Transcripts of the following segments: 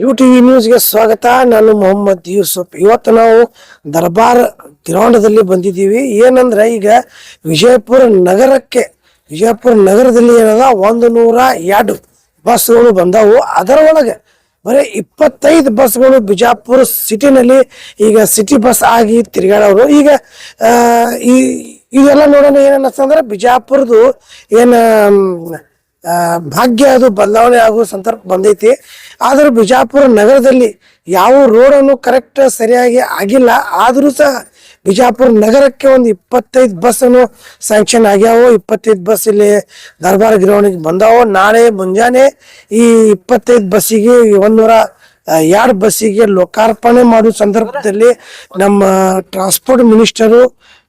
UTV ನ್ಯೂಸ್ಗೆ ಸ್ವಾಗತ. ನಾನು ಮೊಹಮ್ಮದ್ ಯೂಸುಫ್. ಇವತ್ತು ನಾವು ದರ್ಬಾರ್ ಗ್ರೌಂಡದಲ್ಲಿ ಬಂದಿದ್ದೀವಿ. ಏನಂದ್ರೆ ಈಗ ವಿಜಯಪುರ ನಗರದಲ್ಲಿ ಏನದ 102 ಬಸ್ಗಳು ಬಂದವು. ಅದರ ಒಳಗೆ ಬರೀ 25 ಬಸ್ಗಳು ಬಿಜಾಪುರ ಸಿಟಿನಲ್ಲಿ ಈಗ ಸಿಟಿ ಬಸ್ ಆಗಿ ತಿರುಗಾಡೋರು. ಈಗ ಇದೆಲ್ಲ ನೋಡೋಣ ಏನನ್ನಸ್ತಂದ್ರೆ ಬಿಜಾಪುರದು ಏನ ಭಾಗ್ಯ ಅದು ಬದಲಾವಣೆ ಆಗುವ ಸಂದರ್ಭ ಬಂದೈತಿ. ಆದ್ರೂ ಬಿಜಾಪುರ ನಗರದಲ್ಲಿ ಯಾವ ರೋಡನ್ನು ಕರೆಕ್ಟ್ ಸರಿಯಾಗಿ ಆಗಿಲ್ಲ. ಆದ್ರೂ ಸಹ ಬಿಜಾಪುರ ನಗರಕ್ಕೆ ಒಂದು 25 ಬಸ್ ಅನ್ನು ಸ್ಯಾಂಕ್ಷನ್ ಆಗ್ಯಾವು. 25 ಬಸ್ ಇಲ್ಲಿ ದರ್ಬಾರ್ ಗ್ರೌಂಡಿಗೆ ಬಂದಾವು. ನಾಳೆ ಮುಂಜಾನೆ ಈ 25 ಬಸ್ಸಿಗೆ 102 ಬಸ್ಸಿಗೆ ಲೋಕಾರ್ಪಣೆ ಮಾಡುವ ಸಂದರ್ಭದಲ್ಲಿ ನಮ್ಮ ಟ್ರಾನ್ಸ್ಪೋರ್ಟ್ ಮಿನಿಸ್ಟರು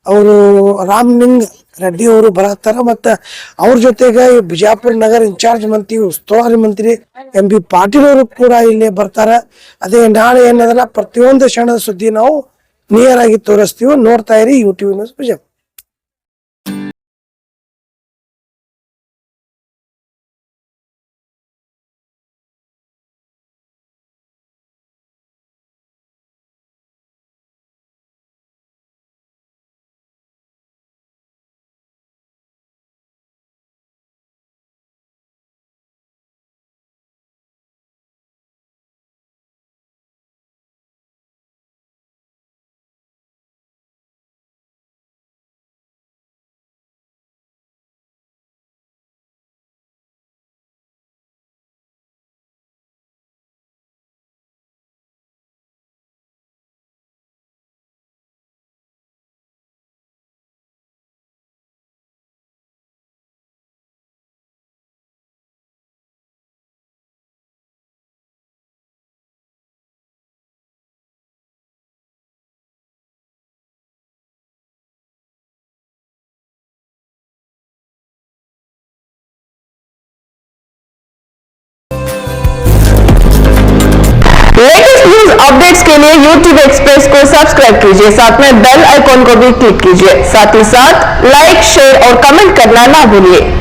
ಅವರು ರಾಮಲಿಂಗ ರೆಡ್ಡಿ ಅವರು ಬರತ್ತಾರ. ಮತ್ತು ಅವ್ರ ಜೊತೆಗೆ ಬಿಜಾಪುರ ನಗರ ಇನ್ಚಾರ್ಜ್ ಮಂತ್ರಿ ಉಸ್ತುವಾರಿ ಮಂತ್ರಿ MB ಪಾಟೀಲ್ ಅವರು ಕೂಡ ಇಲ್ಲಿ ಬರ್ತಾರ. ಅದೇ ನಾಳೆ ಏನದಲ್ಲ ಪ್ರತಿಯೊಂದು ಕ್ಷಣದ ಸುದ್ದಿ ನಾವು ನಿಯರ್ ಆಗಿ ತೋರಿಸ್ತೀವಿ. ನೋಡ್ತಾ ಇರಿ UTV news Bijapur. Latest news updates के लिए YouTube एक्सप्रेस को सब्सक्राइब कीजिए, साथ में बेल आइकॉन को भी क्लिक कीजिए। साथ ही साथ लाइक, शेयर और कमेंट करना ना भूलिए।